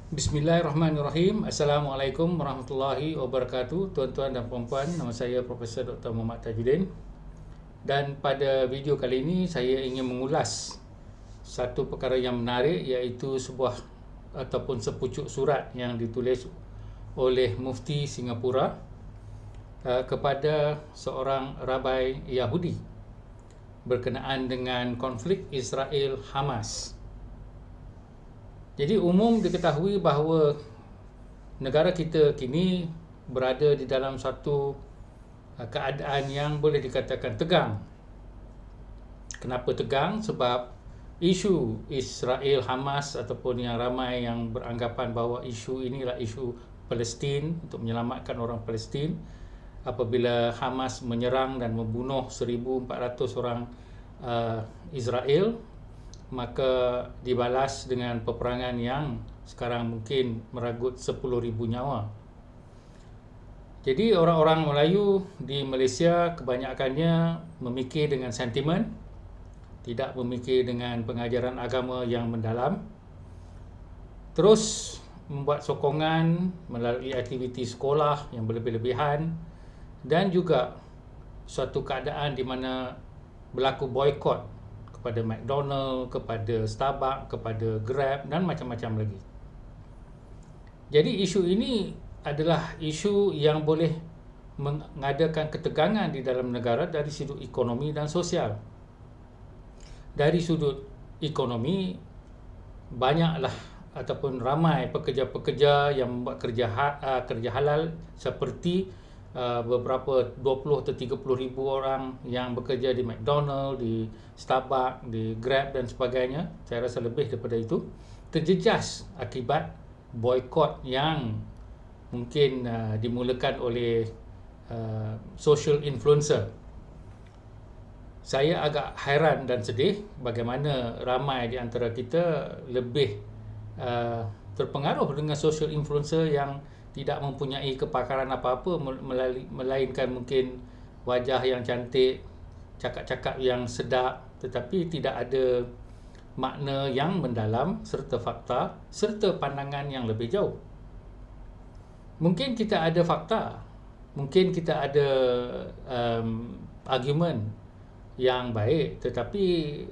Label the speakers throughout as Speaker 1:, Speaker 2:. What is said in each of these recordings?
Speaker 1: Bismillahirrahmanirrahim. Assalamualaikum warahmatullahi wabarakatuh. Tuan-tuan dan puan-puan, nama saya Profesor Dr. Muhammad Tajuddin. Dan pada video kali ini saya ingin mengulas satu perkara yang menarik, iaitu sebuah ataupun sepucuk surat yang ditulis oleh Mufti Singapura kepada seorang Rabai Yahudi berkenaan dengan konflik Israel-Hamas. Jadi umum diketahui bahawa negara kita kini berada di dalam satu keadaan yang boleh dikatakan tegang. Kenapa tegang? Sebab isu Israel-Hamas ataupun yang ramai yang beranggapan bahawa isu inilah isu Palestin untuk menyelamatkan orang Palestin, apabila Hamas menyerang dan membunuh 1,400 orang Israel, maka dibalas dengan peperangan yang sekarang mungkin meragut 10,000 nyawa. Jadi orang-orang Melayu di Malaysia kebanyakannya memikir dengan sentimen, tidak memikir dengan pengajaran agama yang mendalam, terus membuat sokongan melalui aktiviti sekolah yang berlebih-lebihan, dan juga suatu keadaan di mana berlaku boikot kepada McDonald, kepada Starbucks, kepada Grab dan macam-macam lagi. Jadi isu ini adalah isu yang boleh mengadakan ketegangan di dalam negara dari sudut ekonomi dan sosial. Dari sudut ekonomi, banyaklah ataupun ramai pekerja-pekerja yang membuat kerja halal, seperti beberapa 20 atau 30 ribu orang yang bekerja di McDonald, di Starbucks, di Grab dan sebagainya. Saya rasa lebih daripada itu terjejas akibat boikot yang mungkin dimulakan oleh social influencer. Saya agak hairan dan sedih bagaimana ramai di antara kita lebih terpengaruh dengan social influencer yang tidak mempunyai kepakaran apa-apa, melainkan mungkin wajah yang cantik, cakap-cakap yang sedap, tetapi tidak ada makna yang mendalam serta fakta serta pandangan yang lebih jauh. Mungkin kita ada fakta, mungkin kita ada argumen yang baik, tetapi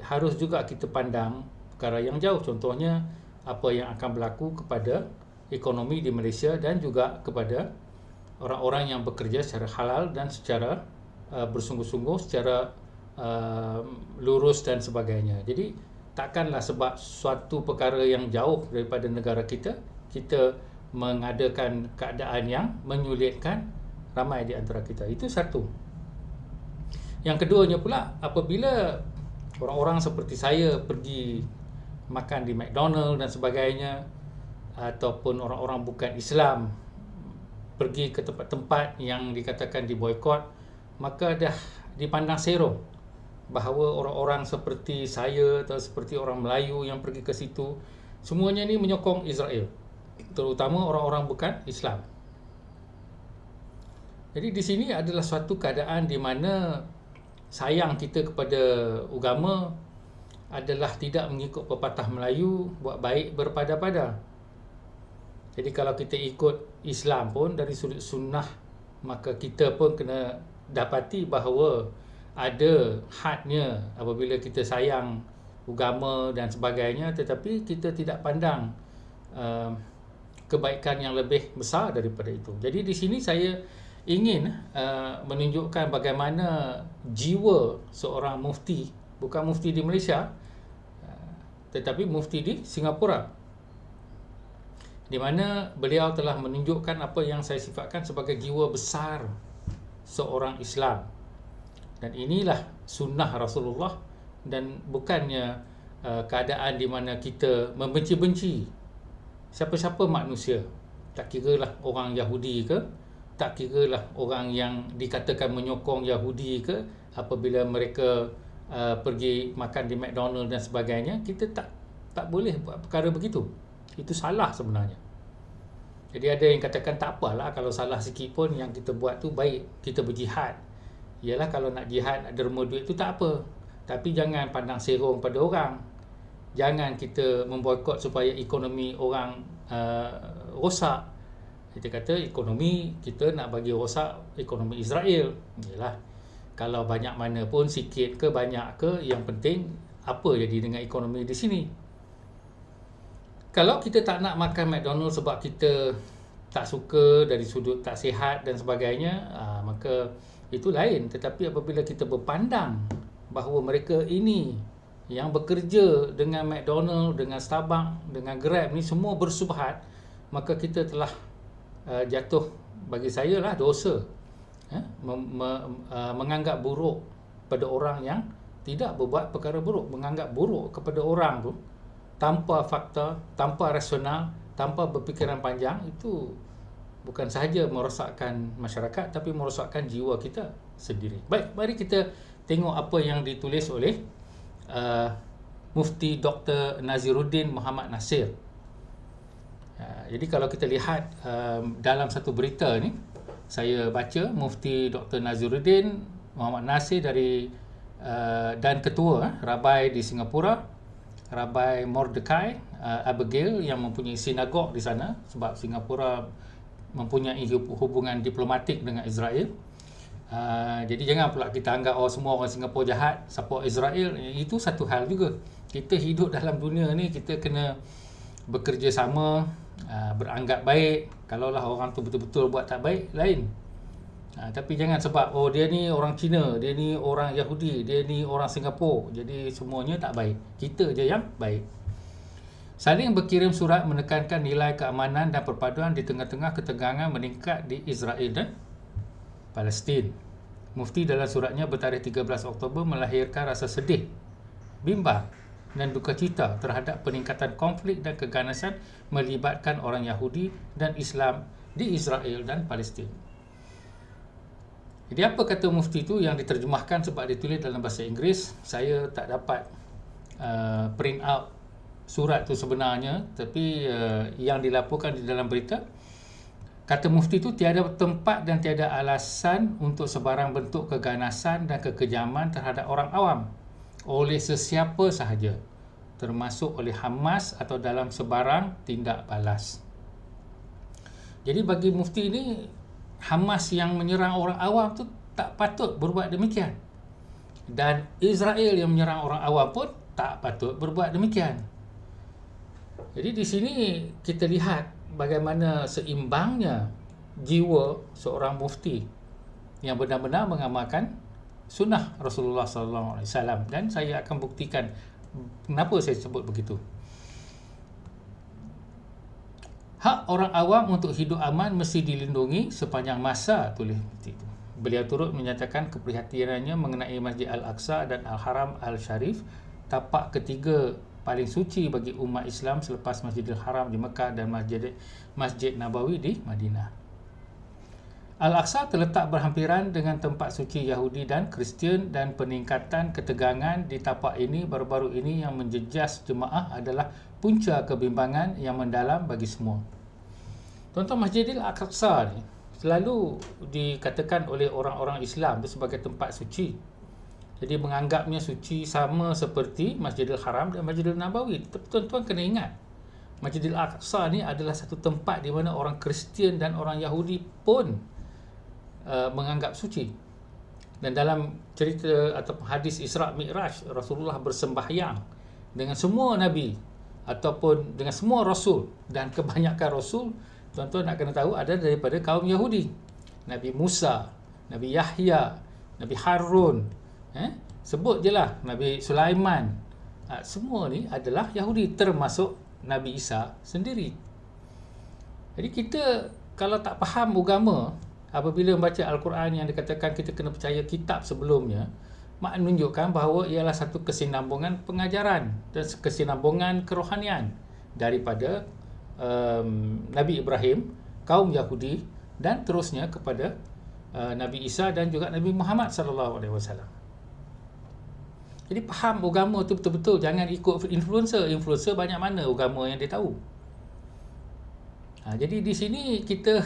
Speaker 1: harus juga kita pandang perkara yang jauh. Contohnya, apa yang akan berlaku kepada ekonomi di Malaysia dan juga kepada orang-orang yang bekerja secara halal dan secara bersungguh-sungguh, secara lurus dan sebagainya. Jadi takkanlah sebab suatu perkara yang jauh daripada negara kita, kita mengadakan keadaan yang menyulitkan ramai di antara kita. Itu satu. Yang keduanya pula, apabila orang-orang seperti saya pergi makan di McDonald dan sebagainya, ataupun orang-orang bukan Islam pergi ke tempat-tempat yang dikatakan diboikot, maka dah dipandang serong bahawa orang-orang seperti saya atau seperti orang Melayu yang pergi ke situ, semuanya ni menyokong Israel, terutama orang-orang bukan Islam. Jadi di sini adalah suatu keadaan di mana sayang kita kepada agama adalah tidak mengikut pepatah Melayu, buat baik berpada-pada. Jadi kalau kita ikut Islam pun dari sudut sunnah, maka kita pun kena dapati bahawa ada hadnya apabila kita sayang agama dan sebagainya, tetapi kita tidak pandang kebaikan yang lebih besar daripada itu. Jadi di sini saya ingin menunjukkan bagaimana jiwa seorang mufti, bukan mufti di Malaysia, tetapi mufti di Singapura, di mana beliau telah menunjukkan apa yang saya sifatkan sebagai jiwa besar seorang Islam. Dan inilah sunnah Rasulullah, dan bukannya keadaan di mana kita membenci-benci siapa-siapa manusia. Tak kiralah orang Yahudi ke, tak kiralah orang yang dikatakan menyokong Yahudi ke, apabila mereka pergi makan di McDonald dan sebagainya, kita tak boleh buat perkara begitu. Itu salah sebenarnya. Jadi ada yang katakan tak apalah kalau salah sikit pun, yang kita buat tu baik, kita berjihad. Ialah kalau nak jihad, nak derma duit tu tak apa, tapi jangan pandang serong pada orang. Jangan kita memboikot supaya ekonomi orang rosak. Kita kata ekonomi kita nak bagi rosak ekonomi Israel. Yalah, kalau banyak mana pun, sikit ke banyak ke, yang penting apa jadi dengan ekonomi di sini. Kalau kita tak nak makan McDonald sebab kita tak suka dari sudut tak sihat dan sebagainya, maka itu lain. Tetapi apabila kita berpandang bahawa mereka ini yang bekerja dengan McDonald, dengan Starbucks, dengan Grab ni semua bersubhat, maka kita telah jatuh, bagi saya lah, dosa menganggap buruk pada orang yang tidak berbuat perkara buruk. Menganggap buruk kepada orang tu tanpa fakta, tanpa rasional, tanpa berfikiran panjang, itu bukan sahaja merosakkan masyarakat tapi merosakkan jiwa kita sendiri. Baik, mari kita tengok apa yang ditulis oleh Mufti Dr. Naziruddin Muhammad Nasir. Jadi kalau kita lihat dalam satu berita ni, saya baca Mufti Dr. Naziruddin Muhammad Nasir dari dan ketua Rabai di Singapura, Rabai Mordecai Abigail, yang mempunyai sinagog di sana, sebab Singapura mempunyai hubungan diplomatik dengan Israel. Jadi jangan pula kita anggap semua orang Singapura jahat, support Israel. Itu satu hal juga. Kita hidup dalam dunia ni, kita kena bekerjasama, beranggap baik. Kalaulah orang tu betul-betul buat tak baik, lain. Tapi jangan sebab dia ni orang Cina, dia ni orang Yahudi, dia ni orang Singapura, jadi semuanya tak baik. Kita je yang baik. Saling berkirim surat menekankan nilai keamanan dan perpaduan di tengah-tengah ketegangan meningkat di Israel dan Palestin. Mufti dalam suratnya bertarikh 13 Oktober melahirkan rasa sedih, bimbang dan duka cita terhadap peningkatan konflik dan keganasan melibatkan orang Yahudi dan Islam di Israel dan Palestin. Jadi apa kata Mufti itu yang diterjemahkan sebab ditulis dalam bahasa Inggeris? Saya tak dapat print out surat tu sebenarnya, tapi yang dilaporkan di dalam berita, kata Mufti itu, tiada tempat dan tiada alasan untuk sebarang bentuk keganasan dan kekejaman terhadap orang awam oleh sesiapa sahaja, termasuk oleh Hamas atau dalam sebarang tindak balas. Jadi bagi Mufti ini, Hamas yang menyerang orang awam tu tak patut berbuat demikian, dan Israel yang menyerang orang awam pun tak patut berbuat demikian. Jadi di sini kita lihat bagaimana seimbangnya jiwa seorang mufti yang benar-benar mengamalkan sunnah Rasulullah SAW, dan saya akan buktikan kenapa saya sebut begitu. Hak orang awam untuk hidup aman mesti dilindungi sepanjang masa, tulis mufti itu. Beliau turut menyatakan keprihatinannya mengenai Masjid Al-Aqsa dan Al-Haram Al-Sharif, tapak ketiga paling suci bagi umat Islam selepas Masjidil Haram di Mekah dan Masjid Nabawi di Madinah. Al-Aqsa terletak berhampiran dengan tempat suci Yahudi dan Kristian, dan peningkatan ketegangan di tapak ini baru-baru ini yang menjejas jemaah adalah punca kebimbangan yang mendalam bagi semua. Tuan-tuan, Masjidil Aqsa ni selalu dikatakan oleh orang-orang Islam itu sebagai tempat suci. Jadi menganggapnya suci sama seperti Masjidil Haram dan Masjidil Nabawi. Tapi tuan-tuan kena ingat, Masjidil Aqsa ni adalah satu tempat di mana orang Kristian dan orang Yahudi pun menganggap suci. Dan dalam cerita atau hadis Isra' Mi'raj, Rasulullah bersembahyang dengan semua Nabi ataupun dengan semua Rasul, dan kebanyakan Rasul, tuan-tuan nak kena tahu, ada daripada kaum Yahudi. Nabi Musa, Nabi Yahya, Nabi Harun, sebut je lah, Nabi Sulaiman, semua ni adalah Yahudi, termasuk Nabi Isa sendiri. Jadi kita kalau tak faham agama, apabila membaca Al-Quran yang dikatakan kita kena percaya kitab sebelumnya, menunjukkan bahawa ialah satu kesinambungan pengajaran dan kesinambungan kerohanian daripada Nabi Ibrahim, kaum Yahudi, dan terusnya kepada Nabi Isa dan juga Nabi Muhammad SAW. Jadi faham agama tu betul-betul, jangan ikut influencer. Influencer banyak mana agama yang dia tahu. Jadi di sini kita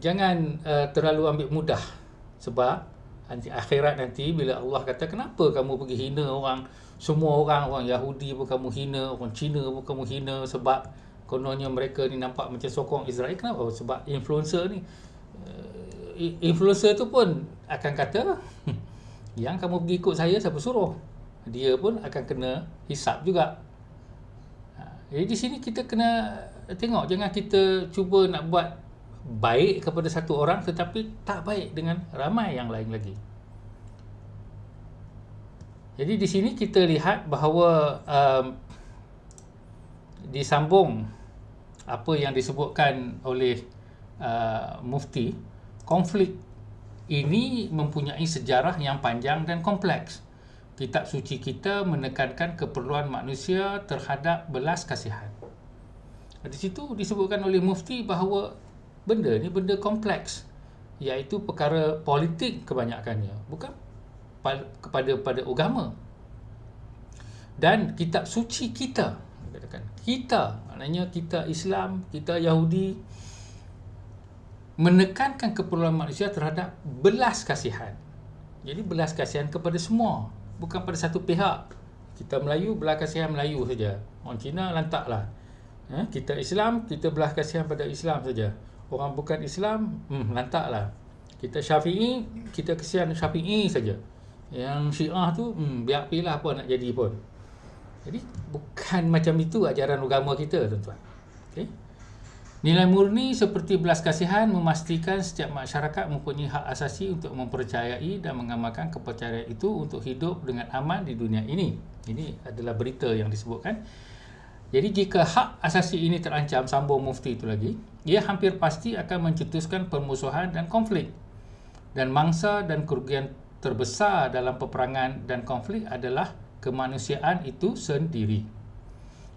Speaker 1: jangan terlalu ambil mudah, sebab akhirat nanti bila Allah kata, kenapa kamu pergi hina orang, semua orang Yahudi pun kamu hina, orang Cina pun kamu hina, sebab kononnya mereka ni nampak macam sokong Israel. Kenapa? Sebab influencer ni, influencer tu pun akan kata yang kamu pergi ikut saya, siapa suruh? Dia pun akan kena hisap juga. Jadi di sini kita kena tengok, jangan kita cuba nak buat baik kepada satu orang tetapi tak baik dengan ramai yang lain lagi. Jadi di sini kita lihat bahawa disambung apa yang disebutkan oleh Mufti, konflik ini mempunyai sejarah yang panjang dan kompleks. Kitab suci kita menekankan keperluan manusia terhadap belas kasihan. Di situ disebutkan oleh Mufti bahawa benda ni benda kompleks, iaitu perkara politik kebanyakannya, bukan kepada agama. Dan kitab suci kita, kita, maknanya kita Islam, kita Yahudi, menekankan keperluan manusia terhadap belas kasihan. Jadi belas kasihan kepada semua, bukan pada satu pihak. Kita Melayu, belas kasihan Melayu saja. Orang Cina lantaklah. Kita Islam, kita belas kasihan pada Islam saja. Orang bukan Islam, lantaklah. Kita Syafi'i, kita kasihan Syafi'i saja. Yang Syiah tu, biar pilih apa nak jadi pun. Jadi bukan macam itu ajaran agama kita, tuan-tuan. Okay? Nilai murni seperti belas kasihan memastikan setiap masyarakat mempunyai hak asasi untuk mempercayai dan mengamalkan kepercayaan itu untuk hidup dengan aman di dunia ini. Ini adalah berita yang disebutkan. Jadi jika hak asasi ini terancam, sambung Mufti itu lagi, ia hampir pasti akan mencetuskan permusuhan dan konflik. Dan mangsa dan kerugian terbesar dalam peperangan dan konflik adalah kemanusiaan itu sendiri.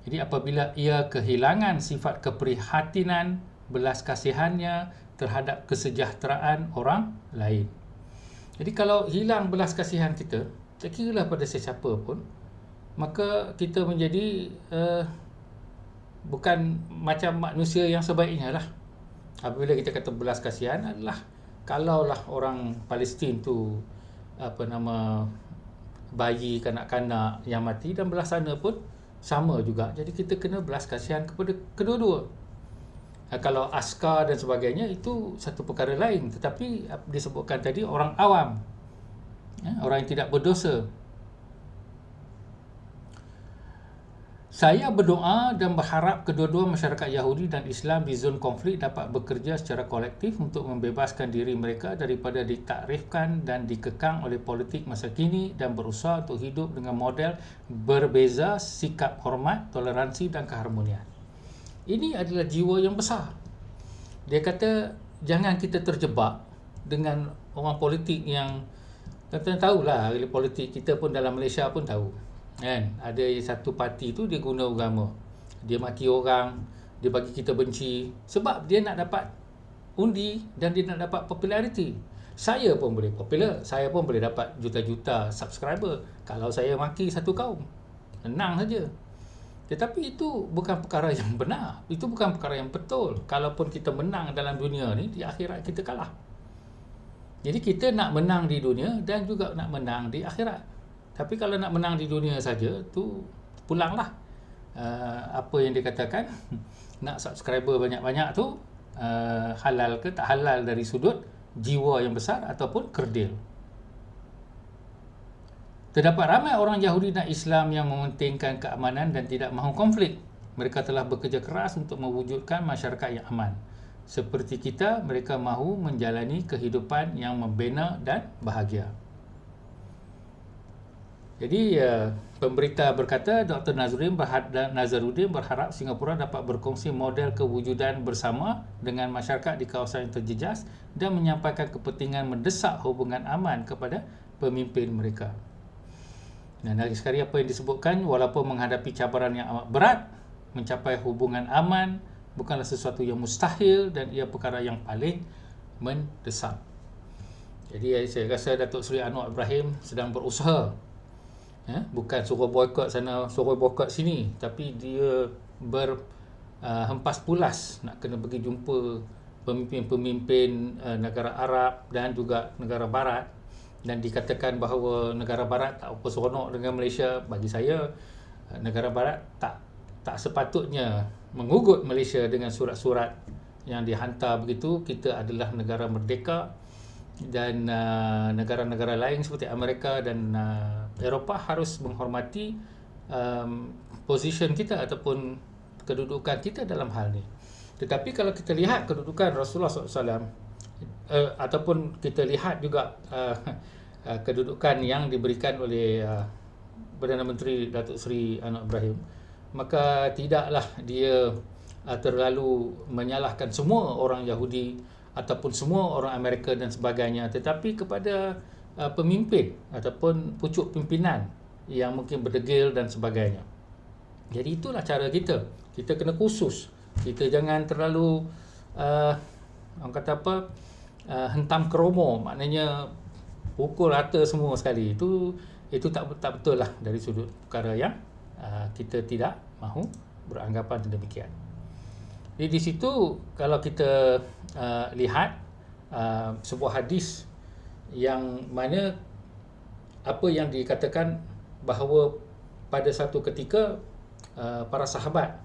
Speaker 1: Jadi apabila ia kehilangan sifat keprihatinan, belas kasihannya terhadap kesejahteraan orang lain. Jadi kalau hilang belas kasihan kita, tak kiralah pada sesiapa pun, maka kita menjadi bukan macam manusia yang sebaiknya lah. Apabila kita kata belas kasihan adalah kalaulah orang Palestin tu bayi kanak-kanak yang mati, dan belah sana pun sama juga. Jadi kita kena belas kasihan kepada kedua-dua. Kalau askar dan sebagainya itu satu perkara lain, tetapi disebutkan tadi orang awam, orang yang tidak berdosa. Saya berdoa dan berharap kedua-dua masyarakat Yahudi dan Islam di zon konflik dapat bekerja secara kolektif untuk membebaskan diri mereka daripada ditakrifkan dan dikekang oleh politik masa kini, dan berusaha untuk hidup dengan model berbeza, sikap hormat, toleransi dan keharmonian. Ini adalah jiwa yang besar. Dia kata jangan kita terjebak dengan orang politik yang, tuan-tuan tahulah, ahli politik kita pun dalam Malaysia pun tahu. Kan, ada satu parti tu dia guna agama, dia maki orang, dia bagi kita benci sebab dia nak dapat undi dan dia nak dapat populariti. Saya pun boleh popular, saya pun boleh dapat juta-juta subscriber kalau saya maki satu kaum, senang saja. Tetapi itu bukan perkara yang benar, itu bukan perkara yang betul. Kalaupun kita menang dalam dunia ni, di akhirat kita kalah. Jadi kita nak menang di dunia dan juga nak menang di akhirat. Tapi kalau nak menang di dunia saja, tu pulanglah. Apa yang dikatakan, nak subscriber banyak-banyak tu, halal ke tak halal dari sudut jiwa yang besar ataupun kerdil. Terdapat ramai orang Yahudi dan Islam yang mementingkan keamanan dan tidak mahu konflik. Mereka telah bekerja keras untuk mewujudkan masyarakat yang aman. Seperti kita, mereka mahu menjalani kehidupan yang membina dan bahagia. Jadi pemberita berkata Dr. Nazarudin berharap Singapura dapat berkongsi model kewujudan bersama dengan masyarakat di kawasan yang terjejas dan menyampaikan kepentingan mendesak hubungan aman kepada pemimpin mereka. Dan lagi sekali apa yang disebutkan, walaupun menghadapi cabaran yang amat berat, mencapai hubungan aman bukanlah sesuatu yang mustahil dan ia perkara yang paling mendesak. Jadi saya rasa Datuk Seri Anwar Ibrahim sedang berusaha, bukan suruh boykot sana, suruh boykot sini, tapi dia berhempas pulas nak kena pergi jumpa pemimpin-pemimpin negara Arab dan juga negara Barat, dan dikatakan bahawa negara Barat tak apa seronok dengan Malaysia. Bagi saya, negara Barat tak sepatutnya mengugut Malaysia dengan surat-surat yang dihantar begitu. Kita adalah negara merdeka, dan negara-negara lain seperti Amerika dan Eropah harus menghormati position kita ataupun kedudukan kita dalam hal ni. Tetapi kalau kita lihat kedudukan Rasulullah SAW, ataupun kita lihat juga kedudukan yang diberikan oleh Perdana Menteri Datuk Seri Anwar Ibrahim, maka tidaklah dia terlalu menyalahkan semua orang Yahudi ataupun semua orang Amerika dan sebagainya, tetapi kepada pemimpin ataupun pucuk pimpinan yang mungkin berdegil dan sebagainya. Jadi itulah cara kita. Kita kena khusus. Kita jangan terlalu orang kata apa, hentam keromo, maknanya pukul rata semua sekali. Itu tak betul lah dari sudut perkara yang kita tidak mahu beranggapan demikian. Jadi di situ kalau kita lihat sebuah hadis yang mana apa yang dikatakan bahawa pada satu ketika para sahabat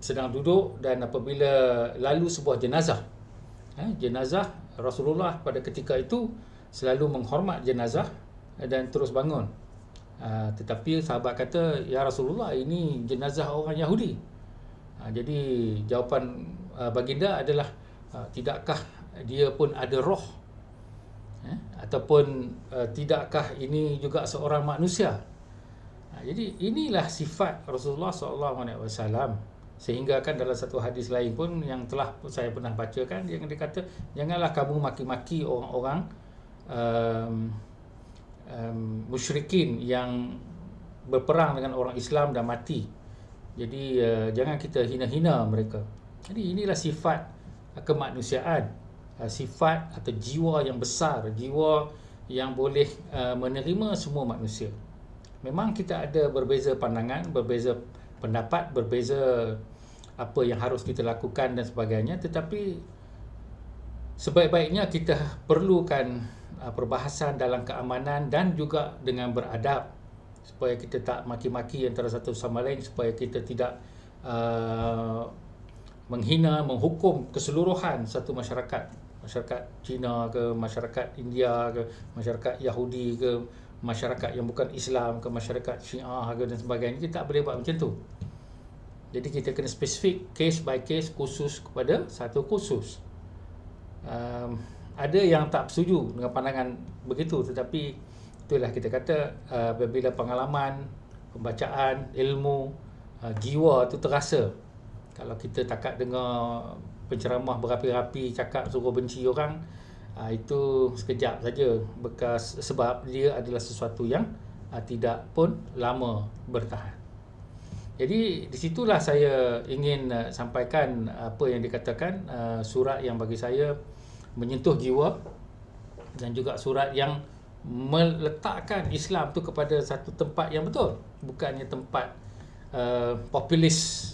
Speaker 1: sedang duduk dan apabila lalu sebuah jenazah, jenazah Rasulullah pada ketika itu selalu menghormat jenazah dan terus bangun. Tetapi sahabat kata, ya Rasulullah, ini jenazah orang Yahudi. Jadi jawapan baginda adalah, tidakkah dia pun ada roh? Ataupun tidakkah ini juga seorang manusia? Jadi inilah sifat Rasulullah SAW. Sehingga kan dalam satu hadis lain pun yang telah saya pernah bacakan, yang dia kata, janganlah kamu maki-maki orang-orang musyrikin yang berperang dengan orang Islam dan mati. Jadi jangan kita hina-hina mereka. Jadi inilah sifat kemanusiaan, sifat atau jiwa yang besar, jiwa yang boleh menerima semua manusia. Memang kita ada berbeza pandangan, berbeza pendapat, berbeza apa yang harus kita lakukan dan sebagainya, tetapi sebaik-baiknya kita perlukan perbahasan dalam keamanan dan juga dengan beradab, supaya kita tak maki-maki antara satu sama lain, supaya kita tidak menghina, menghukum keseluruhan satu masyarakat Cina ke, masyarakat India ke, masyarakat Yahudi ke, masyarakat yang bukan Islam ke, masyarakat Syiah ke dan sebagainya. Kita tak boleh buat macam tu. Jadi kita kena spesifik, case by case, khusus kepada satu khusus. Ada yang tak setuju dengan pandangan begitu, tetapi itulah kita kata, apabila pengalaman, pembacaan, ilmu, jiwa tu terasa. Kalau kita takat dengar penceramah berapi-rapi cakap suruh benci orang, itu sekejap saja, bekas, sebab dia adalah sesuatu yang tidak pun lama bertahan. Jadi di situlah saya ingin sampaikan apa yang dikatakan, surat yang bagi saya menyentuh jiwa, dan juga surat yang meletakkan Islam tu kepada satu tempat yang betul, bukannya tempat populis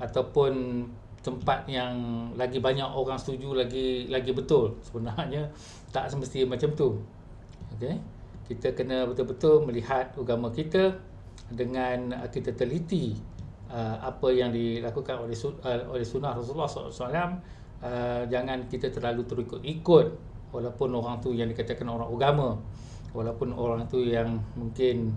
Speaker 1: ataupun tempat yang lagi banyak orang setuju, lagi betul. Sebenarnya tak semestinya macam tu. Okey, kita kena betul-betul melihat agama kita dengan kita teliti apa yang dilakukan oleh sunnah Rasulullah SAW. Jangan kita terlalu terikut-ikut, walaupun orang tu yang dikatakan orang agama, walaupun orang tu yang mungkin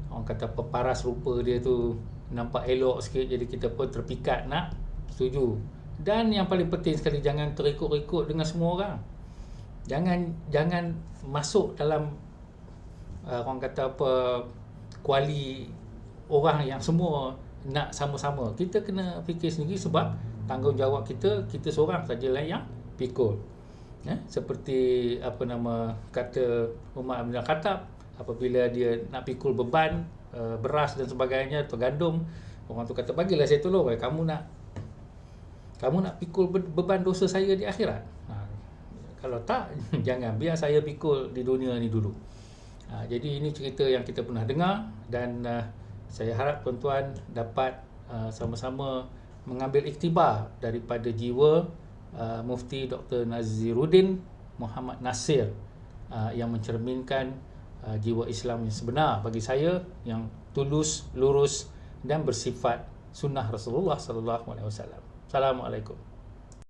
Speaker 1: orang kata peparas rupa dia tu nampak elok sikit, jadi kita pun terpikat nak setuju. Dan yang paling penting sekali, jangan terikut-ikut dengan semua orang. Jangan masuk dalam orang kata apa, kuali orang yang semua nak sama-sama. Kita kena fikir sendiri, sebab tanggungjawab kita seorang sajalah yang pikul. Seperti apa nama kata Umar bin Khattab, apabila dia nak pikul beban beras dan sebagainya atau gandum, orang tu kata, bagilah saya tolong, kamu nak pikul beban dosa saya di akhirat. Kalau tak, jangan, biar saya pikul di dunia ni dulu. Jadi ini cerita yang kita pernah dengar, dan saya harap tuan-tuan dapat sama-sama mengambil iktibar daripada jiwa Mufti Dr. Naziruddin Muhammad Nasir, yang mencerminkan jiwa Islam yang sebenar bagi saya, yang tulus, lurus, dan bersifat sunnah Rasulullah sallallahu alaihi wasallam. Assalamualaikum.